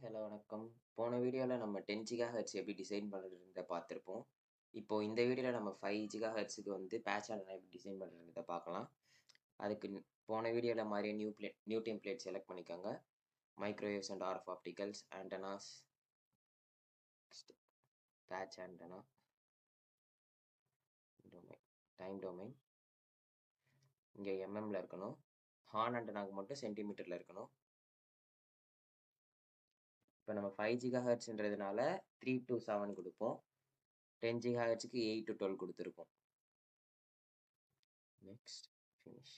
Hello வணக்கம். போன வீடியோல நம்ம 10 ஜிகாஹெர்ட்ஸ் எப்படி டிசைன் பண்ணுறதுன்றத பார்த்துருப்போம். இப்போ இந்த வீடியோல நம்ம 5 ஜிகாஹெர்ட்ஸுக்கு வந்து பேட்ச் ஆண்டனா எப்படி டிசைன் பண்ணுறதுன்றத பார்க்கலாம். அதுக்கு போன வீடியோல மாரியே நியூ டெம்ப்ளேட் செலக்ட் பண்ணிக்கோங்க. Microwaves and RF opticals, antennas, next patch antenna, domain, time domain. இங்கே எம்எம்ல இருக்கணும். ஹார்ன் ஆண்டனாக்கு மட்டும் சென்டிமீட்டர்ல இருக்கணும். இப்போ நம்ம 5 ஜிகாஹெர்ட்ஸ்ன்றதுனால 3 to 7 கொடுப்போம். 10 ஜிகாஹெர்ட்ஸுக்கு 8 to 12 கொடுத்துருப்போம். Next finish.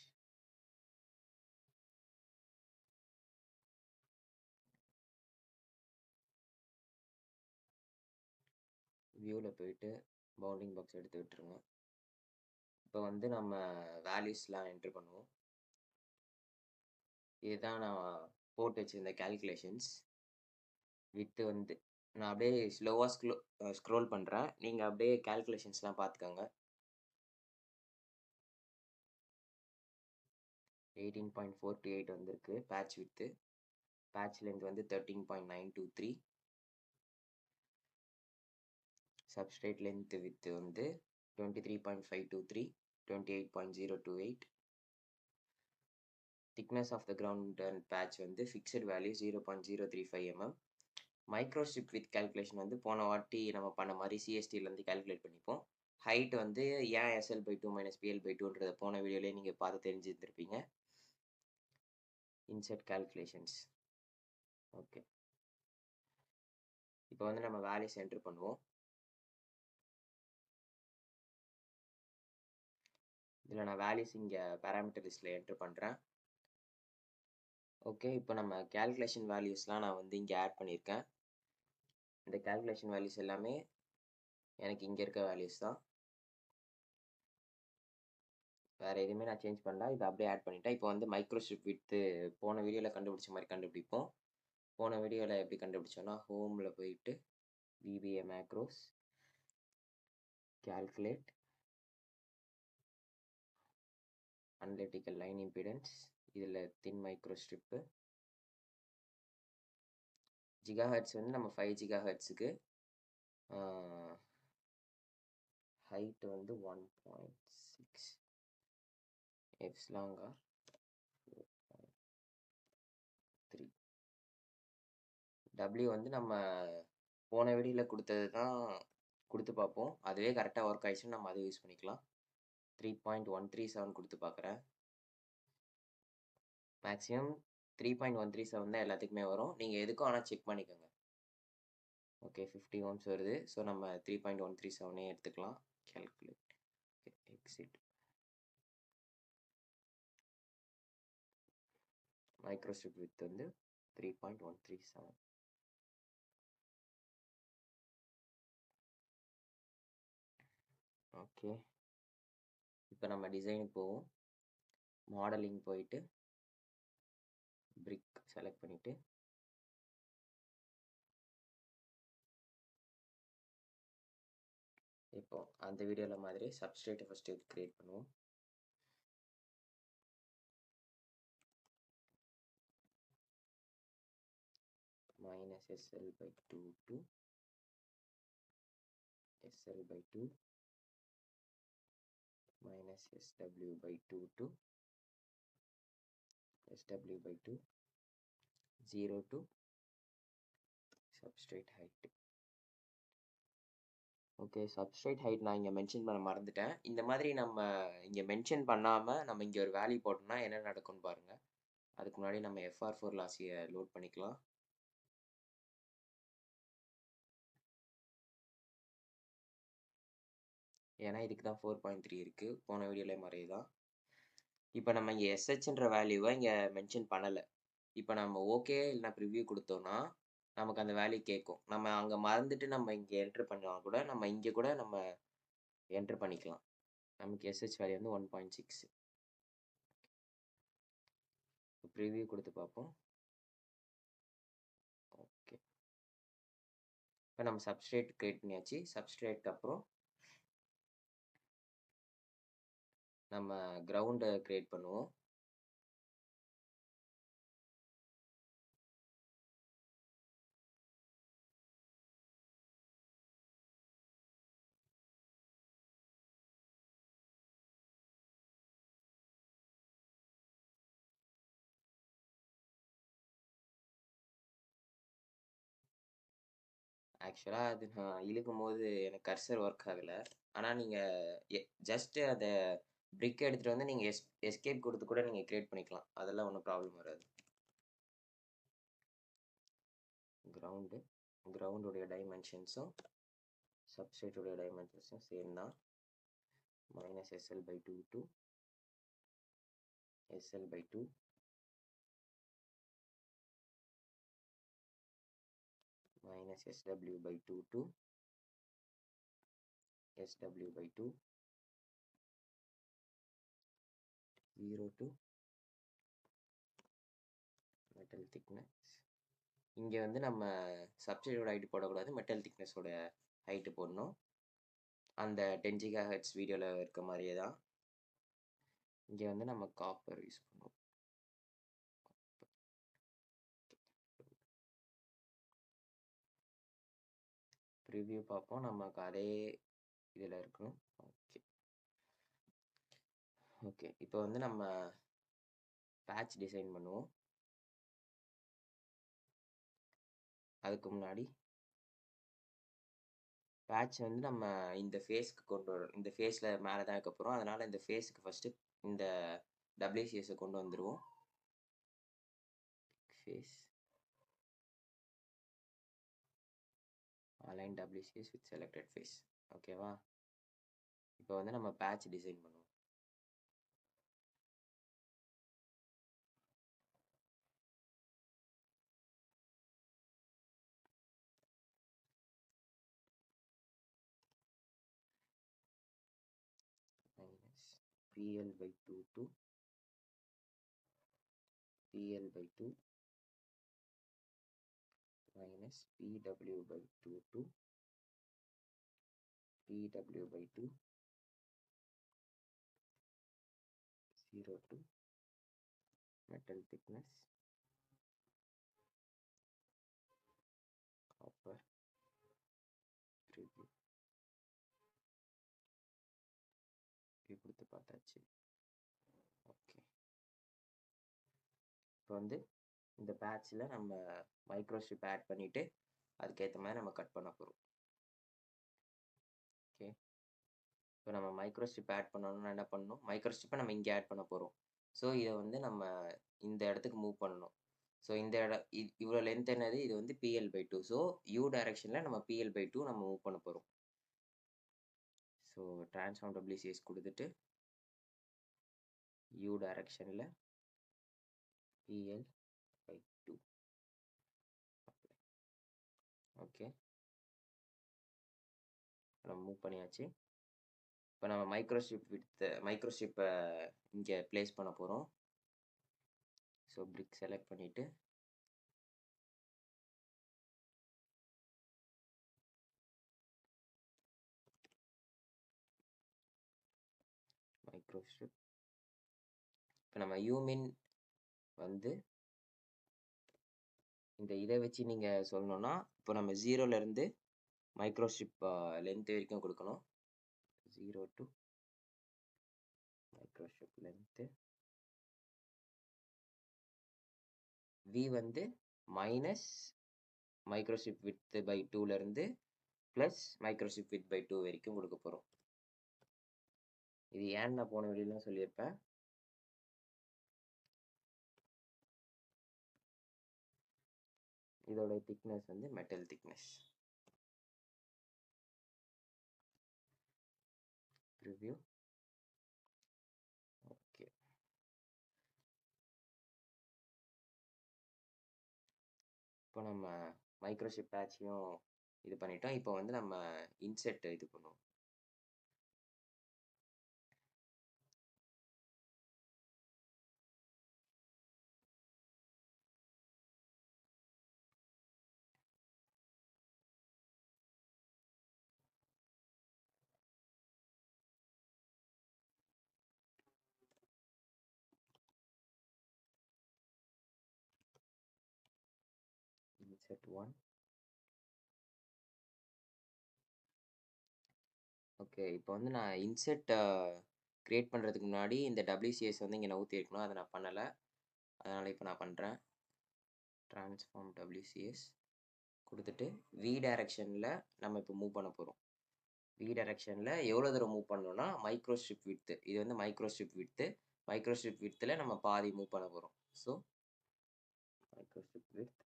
வியூவில் போயிட்டு பவுண்டிங் பாக்ஸ் எடுத்து விட்டுருங்க. இப்போ வந்து நம்ம வேல்யூஸ்லாம் என்ட்ரு பண்ணுவோம். இதுதான் நான் போட்டு வச்சிருந்த கேல்குலேஷன்ஸ். வித்து வந்து நான் அப்படியே ஸ்லோவாக ஸ்க்ரோல் பண்ணுறேன். நீங்கள் அப்படியே கேல்குலேஷன்ஸ்லாம் பார்த்துக்கோங்க. 18.428 வந்திருக்கு பேட்ச் வித்து. பேட்ச் லென்த் வந்து 13.923. சப்ஸ்ட்ரேட் லென்த் வித்து வந்து 23.523, 28.028. thickness of the ground and patch வந்து fixed value 0.035 mm. Microstrip with calculation வந்து போன வாட்டி நம்ம பண்ண மாதிரி சிஎஸ்டிலேருந்து கேல்குலேட் பண்ணிப்போம். ஹைட் வந்து ஏன் SL/2 - PL/2ன்றதை போன வீடியோலேயே நீங்கள் பார்த்து தெரிஞ்சுருந்துருப்பீங்க. Insert calculations. ஓகே, இப்போ வந்து நம்ம வேல்யூஸ் என்ட்ரு பண்ணுவோம். இதில் நான் வேல்யூஸ் இங்கே பேராமீட்டர் லிஸ்ட்டில் என்ட்ரு பண்ணுறேன். ஓகே, இப்போ நம்ம கேல்குலேஷன் வேல்யூஸ்லாம் நான் வந்து இங்கே ஆட் பண்ணியிருக்கேன். இந்த கேல்குலேஷன் வேல்யூஸ் எல்லாமே எனக்கு இங்கே இருக்க வேல்யூஸ் தான். வேறு எதுவுமே நான் சேஞ்ச் பண்ணல. இதை அப்படியே ஆட் பண்ணிட்டேன். இப்போ வந்து மைக்ரோஸ்ட்ரிப் வித்து போன வீடியோவில் கண்டுபிடிச்ச மாதிரி கண்டுபிடிப்போம். போன வீடியோவில் எப்படி கண்டுபிடிச்சோன்னா, ஹோமில் போயிட்டு VBA macros, calculate analytical line impedance, இதில் தின் மைக்ரோஸ்ட்ரிப்பு. ஜிகாஹெர்ட்ஸ் வந்து நம்ம 5 ஜிகாஹெர்ட்ஸுக்கு ஹைட் வந்து 1.6, எப்சிலான் ஆர் 4.3. W வந்து நம்ம போன வீடியோவில் கொடுத்தது தான் கொடுத்து பார்ப்போம். அதுவே கரெக்டாக ஒர்க் ஆயிடுச்சுன்னு நம்ம அதை யூஸ் பண்ணிக்கலாம். 3.137 கொடுத்து பார்க்குறேன். மேக்ஸிமம் 3.137 தான் எல்லாத்துக்குமே வரும். நீங்கள் எதுக்கும் ஆனால் செக் பண்ணிக்கோங்க. ஓகே, 50 ohms வருது. ஸோ நம்ம 3.137 எடுத்துக்கலாம். Calculate, exit. மைக்ரோஸ்ட்ரிப் வித் வந்து 3.137. ஓகே, இப்போ நம்ம டிசைனுக்கு போவோம். மாடலிங் போயிட்டு பிரிக் செலக்ட் பண்ணிவிட்டு இப்போ அந்த வீடியோவில் மாதிரி சப்ஸ்ட்ரேட்டை ஃபஸ்ட்டு க்ரியேட் பண்ணுவோம். -SL/2 to SL/2 -SW/2 to SW/2, 0 to substrate height. Okay, substrate height நான் இங்கே மென்ஷன் பண்ண மறந்துட்டேன். இந்த மாதிரி நம்ம இங்கே மென்ஷன் பண்ணாமல் நம்ம இங்கே ஒரு வேல்யூ போட்டோம்னா என்ன நடக்கும்னு பாருங்கள். அதுக்கு முன்னாடி நம்ம FR4 லாஸியை லோட் பண்ணிக்கலாம். ஏன்னா இதுக்கு தான் 4.3 இருக்குது. போன வீடியோவில் மாதிரி தான். இப்போ நம்ம இங்கே SHன்ற வேல்யூவை இங்கே மென்ஷன் பண்ணலை. இப்போ நம்ம ஓகே இல்லைனா ப்ரிவ்யூ கொடுத்தோன்னா நமக்கு அந்த வேல்யூ கேட்கும். நம்ம அங்கே மறந்துட்டு நம்ம இங்கே என்ட்ரு பண்ணால் கூட நம்ம இங்கே கூட நம்ம என்ட்ரு பண்ணிக்கலாம். நமக்கு SH வேல்யூ வந்து 1.6. ப்ரிவ்யூ கொடுத்து பார்ப்போம். ஓகே, இப்போ நம்ம சப்ஸ்ட்ரேட் கிரியேட் பண்ணியாச்சு. சப்ஸ்ட்ரேட்க்கு அப்புறம் நம்ம கிரவுண்டை கிரியேட் பண்ணுவோம். ஆக்சுவலா அது நான் இழுக்கும்போது எனக்கு கர்சர் ஒர்க் ஆகல. ஆனா நீங்க ஜஸ்ட் அத பிரிக் எடுத்துட்டு வந்து நீங்க எஸ்கேப் குடுத்து கூட நீங்க கிரியேட் பண்ணிக்கலாம். அதெல்லாம் ஒண்ணும் ப்ராப்ளம் வராது. கிரவுண்டு கிரவுண்டுடைய டைமென்ஷன்ஸும் சப்ஸ்ட்ரேட்டுடைய டைமென்ஷன்ஸும் சேம் தான். -SL/2 to SL/2 -SW/2 to SW/2 0 to metal thickness. இங்க வந்து நம்ம சப்ஸ்ட்ரேட்டோட ஹைட் போடக்கூடாது, மெட்டல் திக்னஸோட ஹைட் போடணும். அந்த 10 GHz வீடியோல இருக்க மாதிரியே தான். இங்க வந்து நம்ம காப்பர் யூஸ் பண்ணுவோம். ப்ரிவ்யூ பார்ப்போம். நமக்கு அதே இதில் இருக்கணும். ஓகே ஓகே இப்போ வந்து நம்ம பேட்ச் டிசைன் பண்ணுவோம். அதுக்கு முன்னாடி பேட்ச் வந்து நம்ம இந்த ஃபேஸ்க்கு கொண்டு வரோம். இந்த ஃபேஸில் மேலே தான் இருக்க போகிறோம். அதனால் இந்த ஃபேஸுக்கு ஃபஸ்ட்டு இந்த WCS கொண்டு வந்துடுவோம். Face align WCS with selected face. ஓகேவா? இப்போ வந்து நம்ம பேட்ச் டிசைன் பண்ணுவோம். -PL/2 to PL/2 -PW/2 to PW/2 0 to metal thickness copper preview. இப்படி கொடுத்து பார்த்தாச்சு. ஓகே இப்போ வந்து இந்த பேட்சில் நம்ம மைக்ரோஸ்ட்ரிப் ஆட் பண்ணிவிட்டு அதுக்கேற்ற மாதிரி நம்ம கட் பண்ண போகிறோம். ஓகே இப்போ நம்ம மைக்ரோஸ்ட்ரிப் ஆட் பண்ணணும்னா என்ன பண்ணணும்? மைக்ரோஸ்ட்ரிப்பை நம்ம இங்கே ஆட் பண்ண போகிறோம். ஸோ இதை வந்து நம்ம இந்த இடத்துக்கு மூவ் பண்ணணும். ஸோ இந்த இவ்வளோ லென்த் என்னது? இது வந்து PL/2. ஸோ U டைரக்ஷனில் நம்ம PL/2 நம்ம மூவ் பண்ண போகிறோம். ஸோ ட்ரான்ஸ்ஃபார்ம் WCS கொடுத்துட்டு U டைரக்ஷனில் PL/2. ஓகே நம்ம மூவ் பண்ணியாச்சு. இப்போ நம்ம மைக்ரோஸ்ட்ரிப்பை இங்கே ப்ளேஸ் பண்ண போகிறோம். ஸோ பிரிக் செலக்ட் பண்ணிவிட்டு மைக்ரோஸ்ட்ரிப் இப்போ நம்ம யூமின் வந்து இந்த இதை வச்சு நீங்கள் சொல்லணும்னா இப்போ நம்ம 0லேருந்து மைக்ரோஸ்ட்ரிப் லென்த் வரைக்கும் கொடுக்கணும். 0 to மைக்ரோஸ்ட்ரிப் லென்த்து. V வந்து மைனஸ் மைக்ரோஸ்ட்ரிப் வித்/2லேருந்து ப்ளஸ் மைக்ரோஸ்ட்ரிப் வித்/2 வரைக்கும் கொடுக்க போகிறோம். இது ஏன்னு நான் போன வீடியோலாம் சொல்லியிருப்பேன். இதோட திக்னஸ் வந்து மெட்டல் திக்னஸ். ப்ரிவ்யூ ஓகே இப்போ நம்ம மைக்ரோஸ்ட்ரிப் பேட்சையும் இது பண்ணிட்டோம். இப்போ வந்து நம்ம இன்செர்ட் இது பண்ணுவோம். இன்செர்ட் 1. ஓகே இப்போ வந்து நான் இன்செர்ட் கிரியேட் பண்ணுறதுக்கு முன்னாடி இந்த WCS வந்து இங்கே நவுத்தி இருக்கணும். அதை நான் பண்ணலை. அதனால் இப்போ நான் பண்ணுறேன். ட்ரான்ஸ்ஃபார்ம் WCS கொடுத்துட்டு வி டைரக்ஷனில் நம்ம இப்போ மூவ் பண்ண போகிறோம். வி டைரக்ஷனில் எவ்வளோ தூரம் மூவ் பண்ணணும்னா மைக்ரோ ஸ்ட்ரிப் விட்த்து, இது வந்து micro strip width. Micro strip விட்த்தில் நம்ம பாதி மூவ் பண்ண போகிறோம். So micro strip width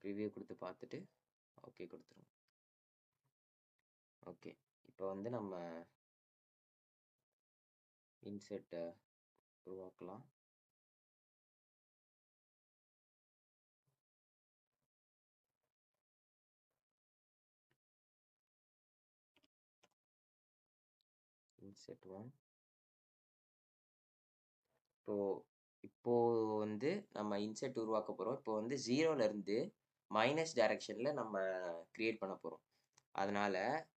review கொடுத்து பார்த்துட்டு ஓகே கொடுத்துருவோம். ஓகே, இப்போ வந்து நம்ம இன்செர்ட்டை உருவாக்கலாம். இன்செர்ட் 1. இப்போ வந்து நம்ம இன்செர்ட் உருவாக்க போகிறோம். இப்போ வந்து 0லேருந்து மைனஸ் டைரக்ஷனில் நம்ம கிரியேட் பண்ண போகிறோம். அதனால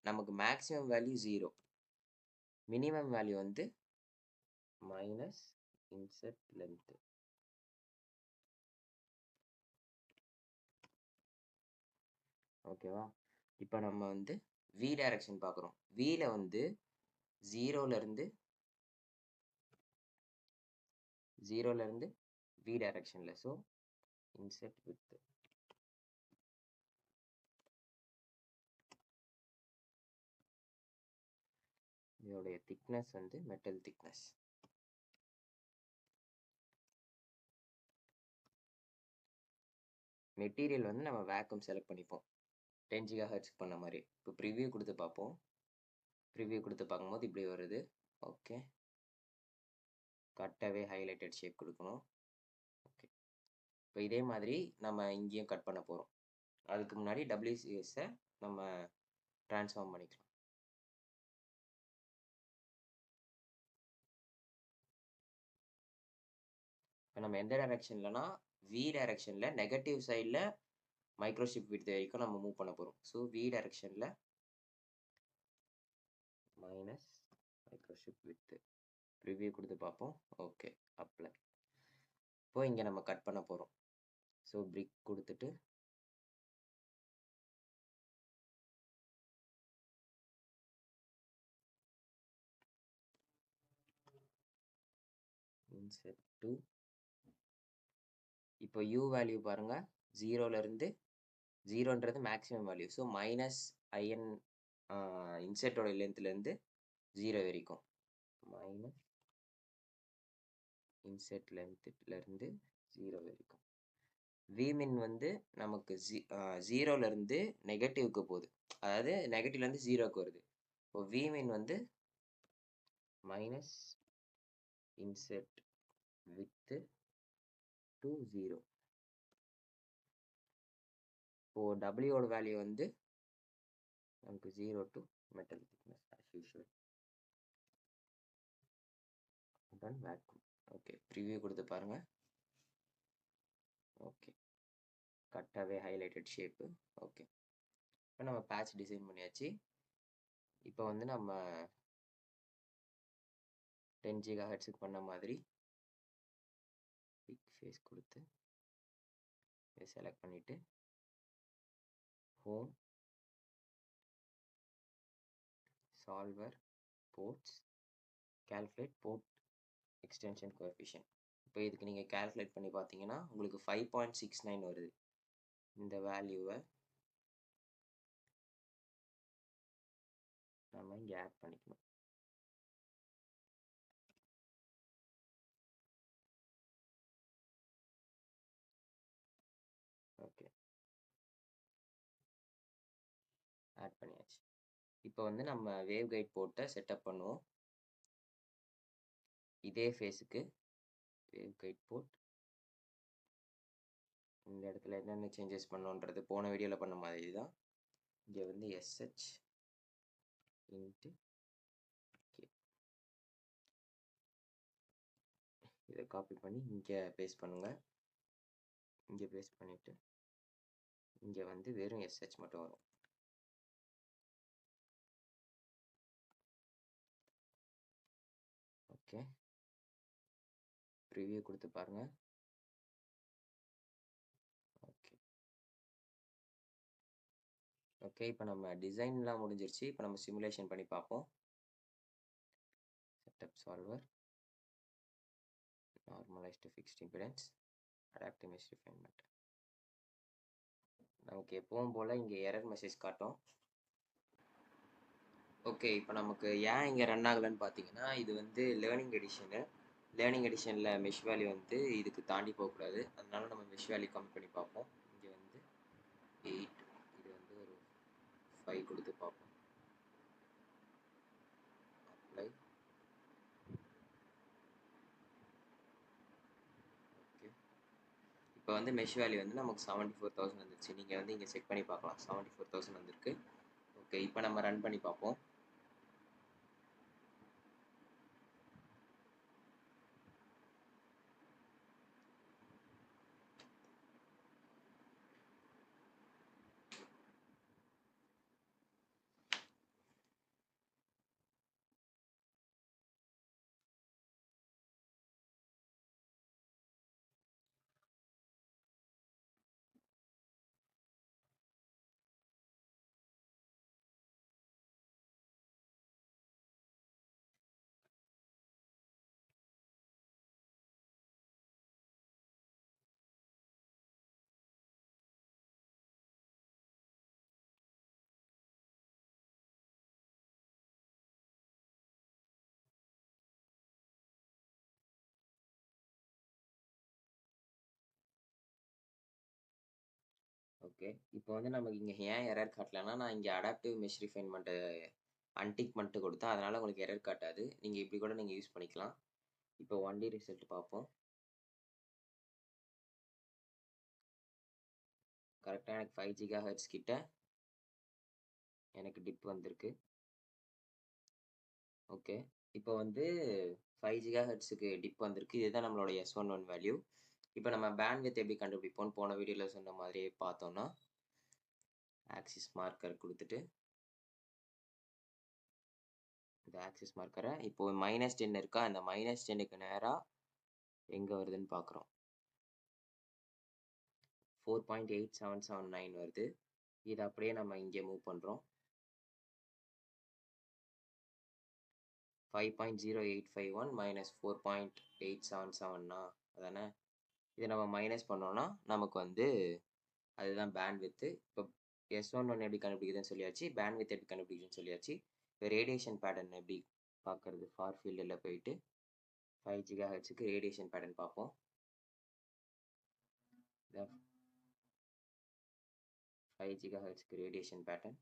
நமக்கு மேக்ஸிமம் வேல்யூ 0, மினிமம் வேல்யூ வந்து மைனஸ் இன்செர்ட் லென்த். ஓகேவா? இப்போ நம்ம வந்து வி டைரக்ஷன் பார்க்குறோம். வியில் வந்து 0லேருந்து வி டைரக்ஷனில். ஸோ இன்செர்ட் வித் இதோடைய திக்னஸ் வந்து மெட்டல் திக்னஸ். மெட்டீரியல் வந்து நம்ம வேக்கம் செலக்ட் பண்ணிப்போம் 10 GHz பண்ண மாதிரி. இப்போ ப்ரிவ்யூ கொடுத்து பார்ப்போம். ப்ரிவ்யூ கொடுத்து பார்க்கும்போது இப்படி வருது. ஓகே, கட்டாகவே ஹைலைட்டட் ஷேப் கொடுக்கணும். ஓகே, இப்போ இதே மாதிரி நம்ம இங்கேயும் கட் பண்ண போகிறோம். அதுக்கு முன்னாடி WCSஐ நம்ம ட்ரான்ஸ்ஃபார்ம் பண்ணிக்கலாம். இப்போ நம்ம எந்த டைரக்ஷன்லனா வி டைரக்ஷனில் நெகட்டிவ் சைடில் மைக்ரோஸ்ட்ரிப் விட்த் வரைக்கும் நம்ம மூவ் பண்ண போகிறோம். ஸோ வி டைரக்ஷனில் மைனஸ் மைக்ரோஸ்ட்ரிப் விட்த் ரிவ்யூ கொடுத்து பார்ப்போம். Okay, apply. இப்போ இங்கே நம்ம கட் பண்ண போகிறோம். ஸோ பிரிக் கொடுத்துட்டு இன்செர்ட் 2. இப்போ யூ வேல்யூ பாருங்கள், 0லேருந்து 0ன்றது maximum value. So minus IN இன்செர்ட்டோட லென்த்லேருந்து 0 வரைக்கும் மைனஸ் இன்செர்ட் லென்த்லேருந்து 0 வரைக்கும். விமின் வந்து நமக்கு 0லேருந்து நெகட்டிவ்க்கு போகுது, அதாவது நெகட்டிவ்லேருந்து 0க்கு வருது. இப்போ விமின் வந்து மைனஸ் இன்செர்ட் வித் டு 0. இப்போ டபிள்யூட வேல்யூ வந்து நமக்கு 0 to metal thickness as usual. then vacuum. Okay, preview கொடுத்து பாருங்க. ஓகே, கட்டாகவே ஹைலைட்டட் ஷேப்பு. ஓகே, இப்போ நம்ம பேட்ச் டிசைன் பண்ணியாச்சு. இப்போ வந்து நம்ம 10 GHz பண்ண மாதிரி பிக் ஃபேஸ் கொடுத்து இதை செலக்ட் பண்ணிவிட்டு home solver ports calculate port extension coefficient. இப்போ இதுக்கு நீங்கள் கால்குலேட் பண்ணி பார்த்தீங்கன்னா உங்களுக்கு 5.69 வருது. இந்த வேல்யூவை நம்ம இங்கே ஆட் பண்ணிக்கணும். ஓகே, ஆட் பண்ணியாச்சு. இப்போ வந்து நம்ம வேவ் கைட் போர்ட்டை செட்டப் பண்ணுவோம். இதே ஃபேஸுக்கு வேவ் கைட் போர்ட், இந்த இடத்துல என்னென்ன சேஞ்சஸ் பண்ணோன்றது போன வீடியோவில் பண்ண மாதிரி தான். இங்கே வந்து SH இன்ட்டு K இதை காப்பி பண்ணி இங்கே பேஸ்ட் பண்ணுங்கள். இங்கே பேஸ்ட் பண்ணிவிட்டு இங்கே வந்து வெறும் SH மட்டும் வரும். ஓகே, ப்ரிவ்யூ கொடுத்து பாருங்கள். ஓகே ஓகே, இப்போ நம்ம டிசைன்லாம் முடிஞ்சிருச்சு. இப்போ நம்ம சிமுலேஷன் பண்ணி பார்ப்போம். Setup solver, normalised fixed impedance, adaptive mesh refinement. நமக்கு எப்பவும் போல் இங்கே எரர் மெசேஜ் காட்டும். ஓகே, இப்போ நமக்கு ஏன் இங்கே ரன் ஆகலைன்னு பார்த்தீங்கன்னா, இது வந்து லேர்னிங் எடிஷனு. லேர்னிங் எடிஷனில் மெஷ் வேல்யூ வந்து இதுக்கு தாண்டி போகக்கூடாது. அதனால நம்ம மெஷ் வேல்யூ கம்மி பண்ணி பார்ப்போம். இங்கே வந்து 8, இது வந்து ஒரு 5 கொடுத்து பார்ப்போம். அப்ளை. ஓகே, இப்போ வந்து மெஷ் வேல்யூ வந்து நமக்கு 74,000 வந்துருச்சு. நீங்கள் வந்து இங்கே செக் பண்ணி பார்க்கலாம். 74,000 வந்திருக்கு. ஓகே, இப்போ நம்ம ரன் பண்ணி பார்ப்போம். ஓகே, இப்போ வந்து நமக்கு இங்கே ஏன் எரர் காட்டலைன்னா, நான் இங்கே அடாப்டிவ் மெஷ் ரிஃபைன்மெண்ட்டு அன்டிக் மட்டும் கொடுத்தேன். அதனால் உங்களுக்கு எரர் காட்டாது. நீங்கள் இப்படி கூட நீங்கள் யூஸ் பண்ணிக்கலாம். இப்போ 1D ரிசல்ட் பார்ப்போம். கரெக்டாக எனக்கு 5 GHz கிட்ட எனக்கு டிப் வந்திருக்கு. ஓகே, இப்போ வந்து 5 GHzக்கு டிப் வந்திருக்கு. இதுதான் நம்மளோட S11 வேல்யூ. இப்போ நம்ம பேண்ட்வித் எப்படி கண்டுபிடிப்போம்னு போன வீடியோவில் சொன்ன மாதிரியே பார்த்தோம்னா, ஆக்சிஸ் மார்க்கர் கொடுத்துட்டு இந்த ஆக்சிஸ் மார்க்கரை இப்போ -10 இருக்கா, அந்த -10க்கு நேராக எங்கே வருதுன்னு பார்க்குறோம். 4.8779 வருது. இதை அப்படியே நம்ம இங்கே மூவ் பண்ணுறோம். 5.0851 - 4.877 அதானே. இதை நம்ம மைனஸ் பண்ணோம்னா நமக்கு வந்து அதுதான் பேண்ட்வித்து. இப்போ S11 எப்படி கண்டுபிடிக்குதுன்னு சொல்லியாச்சு, பேண்ட்வித் எப்படி கண்டுபிடிக்குதுன்னு சொல்லியாச்சு. இப்போ ரேடியேஷன் பேட்டர்ன் எப்படி பார்க்கறது, ஃபார் ஃபீல்டில் போயிட்டு 5 GHzக்கு ரேடியேஷன் பேட்டர்ன் பார்ப்போம். 5 GHzக்கு ரேடியேஷன் பேட்டர்ன்.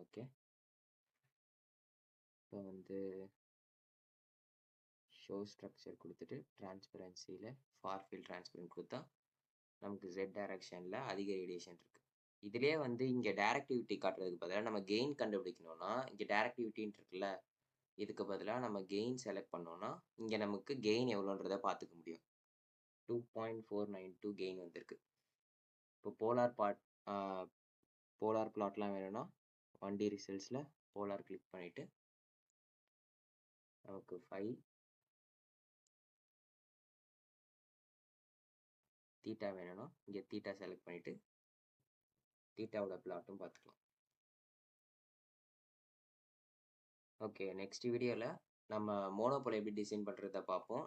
ஓகே, இப்போ வந்து ஷோ ஸ்ட்ரக்சர் கொடுத்துட்டு டிரான்ஸ்பரன்சியில் ஃபார் ஃபீல்ட் டிரான்ஸ்பரன்ட் கொடுத்தா நமக்கு Z டைரக்ஷனில் அதிக ரேடியேஷன் இருக்குது. இதுலேயே வந்து இங்கே டைரக்டிவிட்டி காட்டுறதுக்கு பதிலாக நம்ம கெயின் கண்டுபிடிக்கணும்னா, இங்கே டைரக்டிவிட்டின்னு இருக்குல்ல, இதுக்கு பதிலாக நம்ம கெயின் செலக்ட் பண்ணோம்னா இங்கே நமக்கு கெயின் எவ்வளோன்றதை பார்த்துக்க முடியும். 2.492 கெயின் வந்திருக்கு. இப்போ போலார் பிளாட்லாம் வேணும்னா 1D ரிசல்ட்ஸில் போலார் கிளிக் பண்ணிவிட்டு நமக்கு 5 தீட்டா வேணும்னா இங்கே தீட்டா செலக்ட் பண்ணிவிட்டு தீட்டாவோட பிளாட்டும் பார்த்துக்கலாம். ஓகே, நெக்ஸ்ட் வீடியோவில் நம்ம மோனோபோல் எப்படி டிசைன் பண்ணுறதை பார்ப்போம்.